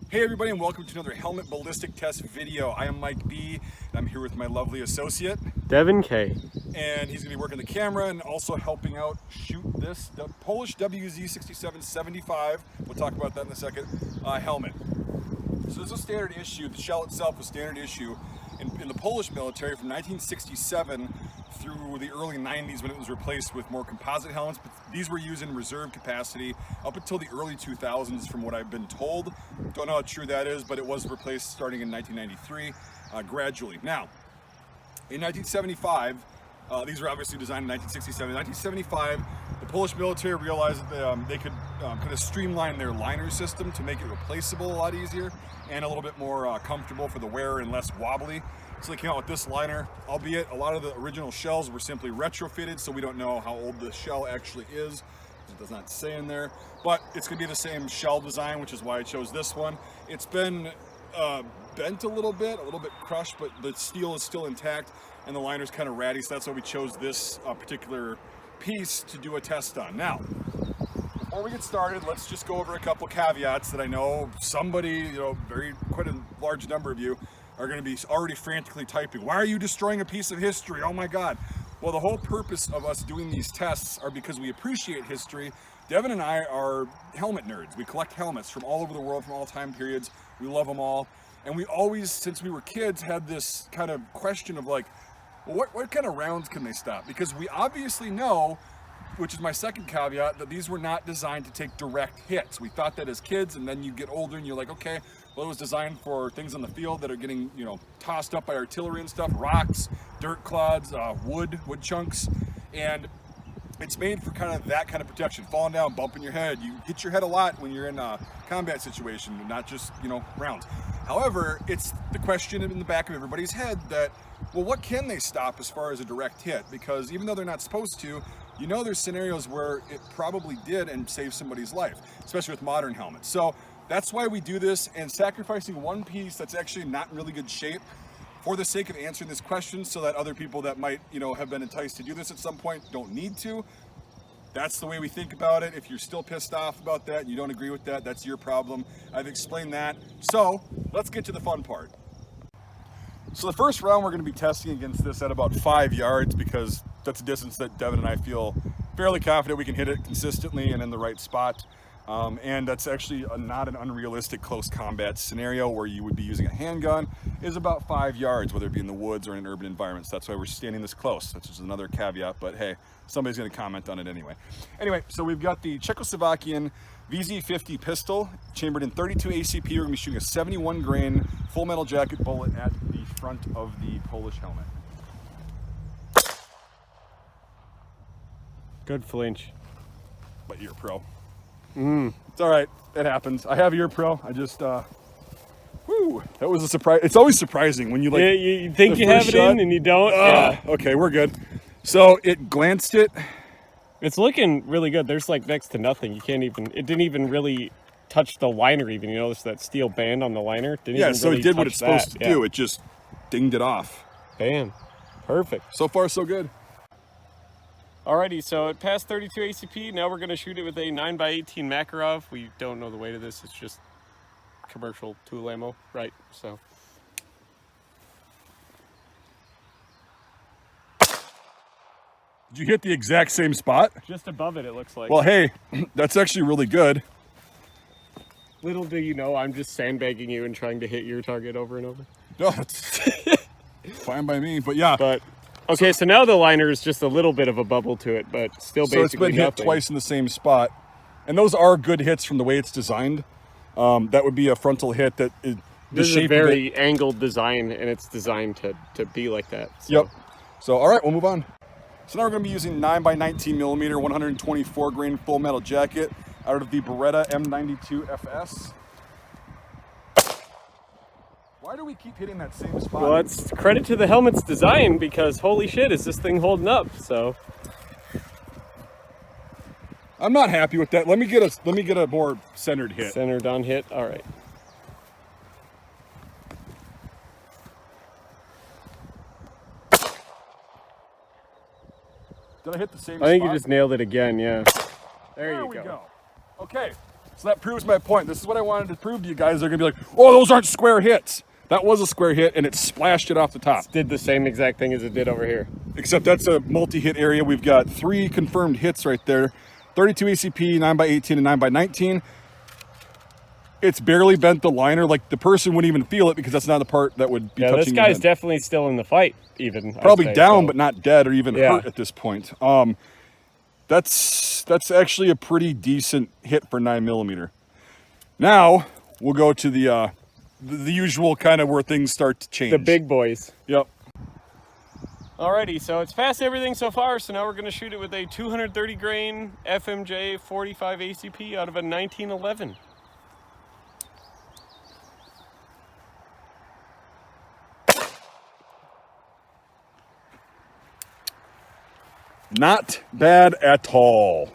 Hey everybody, and welcome to another helmet ballistic test video. I am Mike B, and I'm here with my lovely associate, Devin K. And he's going to be working the camera and also helping out shoot this Polish WZ6775, we'll talk about that in a second, helmet. So this is a standard issue. The shell itself was standard issue in the Polish military from 1967 through the early 90s when it was replaced with more composite helmets, but these were used in reserve capacity up until the early 2000s from what I've been told. Don't know how true that is, but it was replaced starting in 1993 gradually. Now, in 1975, these were obviously designed in 1967. In 1975, the Polish military realized that they could kind of streamline their liner system to make it replaceable a lot easier and a little bit more comfortable for the wearer and less wobbly. So they came out with this liner, albeit a lot of the original shells were simply retrofitted, so we don't know how old the shell actually is. It does not say in there, but it's going to be the same shell design, which is why I chose this one. It's been bent a little bit crushed, but the steel is still intact and the liner's kind of ratty, so that's why we chose this particular piece to do a test on. Now, before we get started, let's just go over a couple caveats that I know somebody, quite a large number of you are going to be already frantically typing. Why are you destroying a piece of history? Oh my God. Well, the whole purpose of us doing these tests are because we appreciate history. Devin and I are helmet nerds. We collect helmets from all over the world, from all time periods. We love them all. And we always, since we were kids, had this kind of question of like, well, what kind of rounds can they stop? Because we obviously know, which is my second caveat, that these were not designed to take direct hits. We thought that as kids, and then you get older and you're like, okay, well, it was designed for things on the field that are getting, tossed up by artillery and stuff, rocks, dirt clods, wood chunks, and it's made for kind of that kind of protection. Falling down, bumping your head. You hit your head a lot when you're in a combat situation, not just, rounds. However, it's the question in the back of everybody's head that, well, what can they stop as far as a direct hit? Because even though they're not supposed to, there's scenarios where it probably did and saved somebody's life, especially with modern helmets. So that's why we do this, and sacrificing one piece that's actually not in really good shape for the sake of answering this question so that other people that might, have been enticed to do this at some point don't need to. That's the way we think about it. If you're still pissed off about that and you don't agree with that, that's your problem. I've explained that. So let's get to the fun part. So the first round we're going to be testing against this at about 5 yards because that's a distance that Devin and I feel fairly confident we can hit it consistently and in the right spot. And that's actually not an unrealistic close combat scenario where you would be using a handgun, is about 5 yards, whether it be in the woods or in an urban environment. So that's why we're standing this close. That's just another caveat, but hey, somebody's going to comment on it anyway. Anyway, so we've got the Czechoslovakian VZ50 pistol, chambered in 32 ACP. We're going to be shooting a 71 grain full metal jacket bullet at the front of the Polish helmet. Good flinch. But you're a pro. It's all right. It happens. I have ear pro. I just, that was a surprise. It's always surprising when you like. Yeah, you think you have it in and you don't. Yeah. Okay, we're good. So it glanced it. It's looking really good. There's like next to nothing. It didn't even really touch the liner even. You notice that steel band on the liner? Didn't even so really it did what touch it's supposed to that. do. It just dinged it off. Bam. Perfect. So far, so good. Alrighty, so it passed 32 ACP. Now we're going to shoot it with a 9x18 Makarov. We don't know the weight of this. It's just commercial tool ammo, right? So. Did you hit the exact same spot? Just above it, it looks like. Well, hey, that's actually really good. Little do you know, I'm just sandbagging you and trying to hit your target over and over. No, it's fine by me, but yeah. But okay, so now the liner is just a little bit of a bubble to it, but still basically so it's been hit nothing. Twice in the same spot, and those are good hits from the way it's designed. That would be a frontal hit that is This is a very angled design, and it's designed to be like that. So. Yep. So all right, we'll move on. So now we're going to be using 9x19 millimeter 124 grain full metal jacket out of the Beretta M92 FS. Why do we keep hitting that same spot? Well, it's credit to the helmet's design because holy shit, is this thing holding up? So I'm not happy with that. Let me get a more centered hit. Centered on hit. All right. Did I hit the same I think spot? you just nailed it again. Yeah. There you we go. Okay. So that proves my point. This is what I wanted to prove to you guys. They're gonna be like, oh, those aren't square hits. That was a square hit and it splashed it off the top. It did the same exact thing as it did over here. Except that's a multi-hit area. We've got 3 confirmed hits right there. 32 ACP, 9x18 and 9x19. It's barely bent the liner. Like the person wouldn't even feel it because that's not the part that would be touching this your guy's head. definitely still in the fight even. Probably I'd say, down, so. but not dead or even Yeah. hurt at this point. That's actually a pretty decent hit for 9mm. Now we'll go to the usual kind of where things start to change. The big boys. Yep. Alrighty, so it's passed everything so far, so now we're going to shoot it with a 230 grain FMJ 45 ACP out of a 1911. Not bad at all.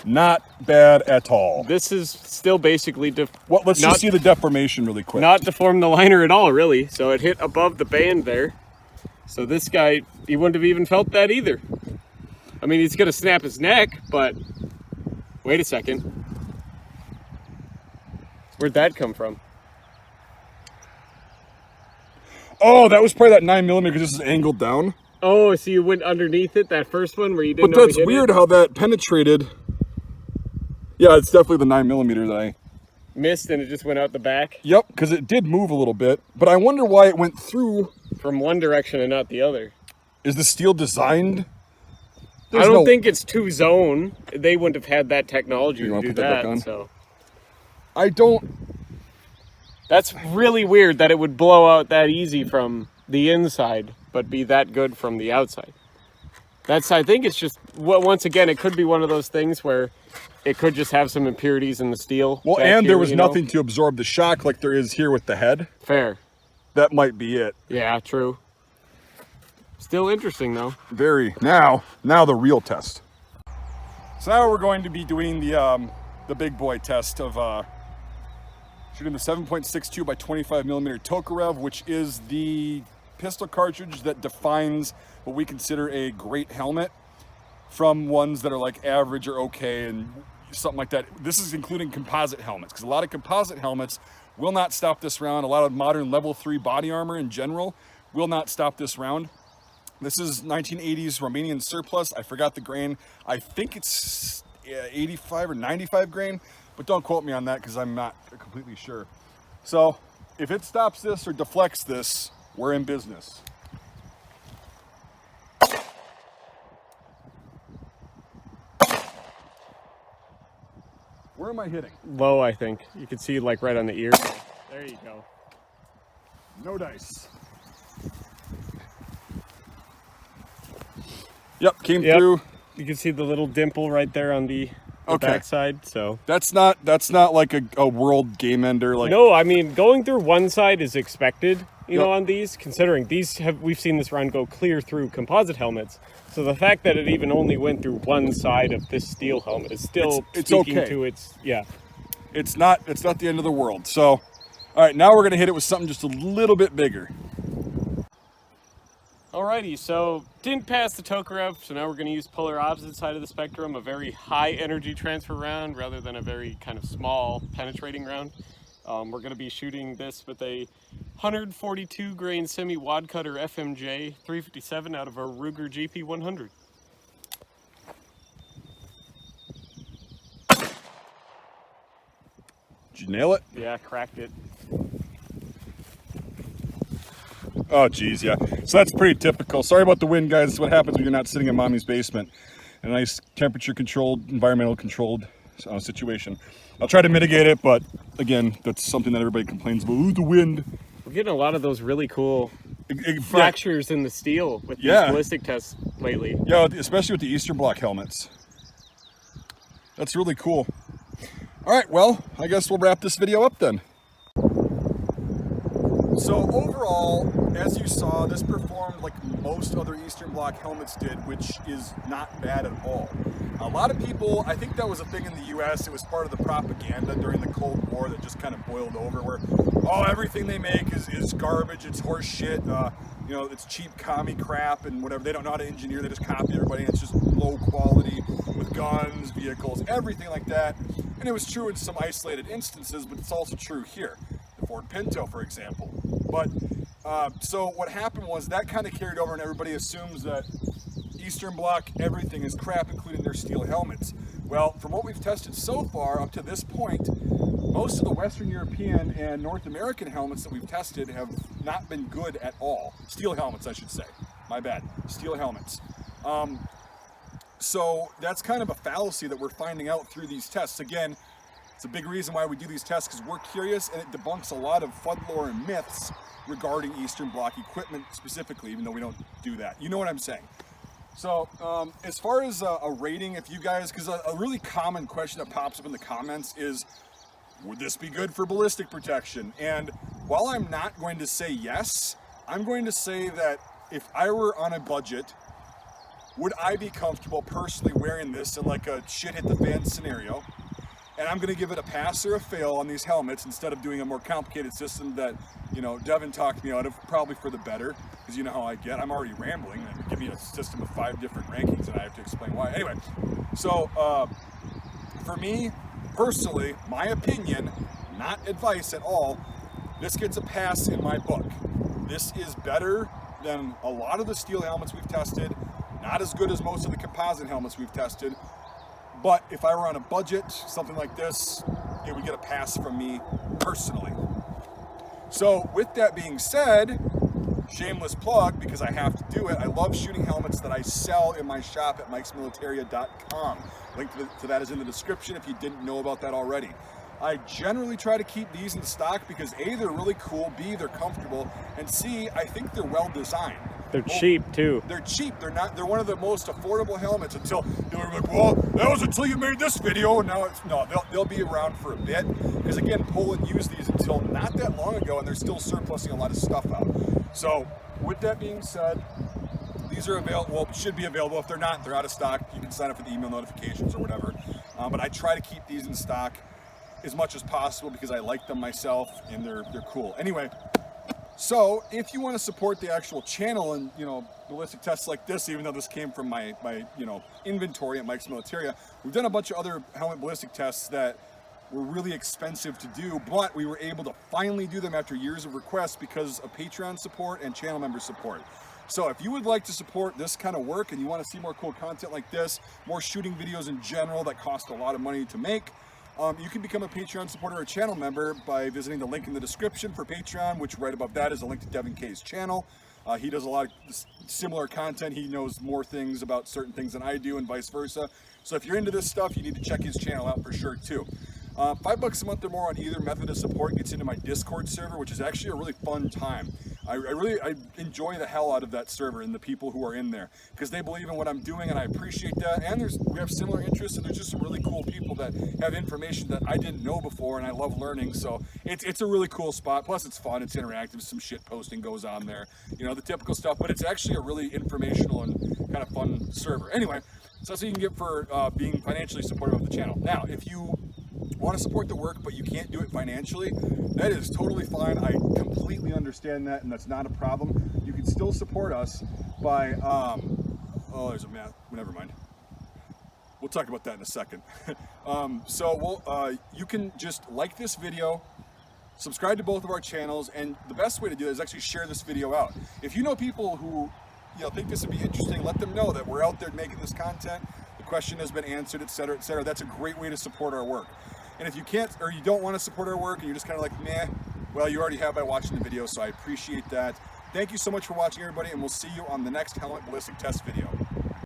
Not bad at all. This is still basically Well, let's just see the deformation really quick. not deformed the liner at all, really. So it hit above the band there. So this guy, he wouldn't have even felt that either. I mean, he's gonna snap his neck, but wait a second. Where'd that come from? Oh, that was probably that 9mm because this is angled down. Oh, so you went underneath it, that first one where you didn't But know that's we hit weird it? how that penetrated. Yeah, it's definitely the 9mm that I... Missed and it just went out the back Yep, because it did move a little bit. But I wonder why it went through. from one direction and not the other. Is the steel designed? I don't think it's two zone. They wouldn't have had that technology to wanna do put that back that. on? So I don't... that's really weird that it would blow out that easy from the inside, but be that good from the outside. I think it's just, once again, it could be one of those things where it could just have some impurities in the steel. Well, back and here, there was you know? nothing to absorb the shock like there is here with the head. Fair. That might be it. Yeah, true. Still interesting though. Very. Now the real test. So now we're going to be doing the big boy test of shooting the 7.62 by 25mm Tokarev, which is the pistol cartridge that defines what we consider a great helmet from ones that are like average or okay and something like that. This is including composite helmets, because a lot of composite helmets will not stop this round. A lot of modern level 3 body armor in general will not stop this round. This is 1980s Romanian surplus. I forgot the grain. I think it's 85 or 95 grain, but don't quote me on that because I'm not completely sure. So if it stops this or deflects this, we're in business. Where am I hitting? Low, I think. You can see like right on the ear. There you go. No dice. Yep, came through. You can see the little dimple right there on the Okay. backside. So That's not like a world game ender. Like no, I mean going through one side is expected, you know, Yep. on these. Considering we've seen this round go clear through composite helmets. So the fact that it even only went through one side of this steel helmet is still It's speaking okay. to its it's not the end of the world. So, all right, now we're gonna hit it with something just a little bit bigger. Alrighty, so didn't pass the Tokarev, so now we're going to use polar opposite side of the spectrum, a very high energy transfer round rather than a very kind of small penetrating round. We're going to be shooting this with a 142 grain semi wad cutter FMJ 357 out of a Ruger GP 100. Did you nail it? Yeah, cracked it. Oh, geez, yeah. So that's pretty typical. Sorry about the wind, guys. This is what happens when you're not sitting in mommy's basement. In a nice temperature-controlled, environmental-controlled situation. I'll try to mitigate it, but again, that's something that everybody complains about. Ooh, the wind. We're getting a lot of those really cool Yeah, fractures in the steel with these ballistic tests lately. yeah, especially with the Eastern Bloc helmets. That's really cool. All right, well, I guess we'll wrap this video up then. So overall, as you saw, this performed like most other Eastern Bloc helmets did, which is not bad at all. A lot of people, I think that was a thing in the US, it was part of the propaganda during the Cold War that just kind of boiled over where, oh, everything they make is garbage, it's horse shit, you know, it's cheap commie crap and whatever. They don't know how to engineer, they just copy everybody, it's just low quality with guns, vehicles, everything like that. And it was true in some isolated instances, but it's also true here. The Ford Pinto, for example. But so what happened was that kind of carried over, and everybody assumes that Eastern Bloc everything is crap, including their steel helmets. Well, from what we've tested so far up to this point, most of the Western European and North American helmets that we've tested have not been good at all. Steel helmets, I should say. My bad. Steel helmets. So that's kind of a fallacy that we're finding out through these tests. Again, it's a big reason why we do these tests, because we're curious, and it debunks a lot of FUD lore and myths regarding Eastern Bloc equipment specifically, even though we don't do that. You know what I'm saying? So as far as a rating, if you guys, because a really common question that pops up in the comments is, would this be good for ballistic protection? And while I'm not going to say yes, I'm going to say that if I were on a budget, would I be comfortable personally wearing this in like a shit hit the fan scenario? And I'm going to give it a pass or a fail on these helmets instead of doing a more complicated system that, you know, Devin talked me out of, probably for the better, because you know how I get. I'm already rambling. Give me a system of 5 different rankings and I have to explain why. Anyway, so for me, personally, my opinion, not advice at all, this gets a pass in my book. This is better than a lot of the steel helmets we've tested, not as good as most of the composite helmets we've tested, but if I were on a budget, something like this, it would get a pass from me personally. So with that being said, shameless plug, because I have to do it, I love shooting helmets that I sell in my shop at mikesmilitaria.com. Link to that is in the description if you didn't know about that already. I generally try to keep these in stock because A, they're really cool, B, they're comfortable, and C, I think they're well designed. They're cheap too. They're cheap. They're one of the most affordable helmets until they were like, well, that was until you made this video, and now it's no. They'll be around for a bit because again, Poland used these until not that long ago, and they're still surplusing a lot of stuff out. So with that being said, these are available. Well, should be available. If they're not, they're out of stock. You can sign up for the email notifications or whatever. But I try to keep these in stock as much as possible because I like them myself and they're cool. Anyway. So if you want to support the actual channel and, you know, ballistic tests like this, even though this came from my you know, inventory at Mike's Militaria, we've done a bunch of other helmet ballistic tests that were really expensive to do, but we were able to finally do them after years of requests because of Patreon support and channel member support. So if you would like to support this kind of work and you want to see more cool content like this, more shooting videos in general that cost a lot of money to make, you can become a Patreon supporter or channel member by visiting the link in the description for Patreon, which right above that is a link to Devin K's channel. He does a lot of similar content. He knows more things about certain things than I do and vice versa. So if you're into this stuff, you need to check his channel out for sure too. $5 a month or more on either method of support gets into my Discord server, which is actually a really fun time. I enjoy the hell out of that server and the people who are in there because they believe in what I'm doing and I appreciate that. And we have similar interests and there's just some really cool people that have information that I didn't know before and I love learning. So it's a really cool spot. Plus it's fun, it's interactive, some shit posting goes on there, you know, the typical stuff, but it's actually a really informational and kind of fun server. Anyway, so that's what you can get for being financially supportive of the channel. Now, if you want to support the work but you can't do it financially, that is totally fine. I completely understand that and that's not a problem. You can still support us by oh, there's a map, never mind, we'll talk about that in a second. You can just like this video, subscribe to both of our channels, and the best way to do that is actually share this video out. If you know people who, you know, think this would be interesting, let them know that we're out there making this content, the question has been answered, etc., etc. That's a great way to support our work. And if you can't, or you don't want to support our work and you're just kind of like, meh, well, you already have by watching the video, so I appreciate that. Thank you so much for watching, everybody, and we'll see you on the next helmet ballistic test video.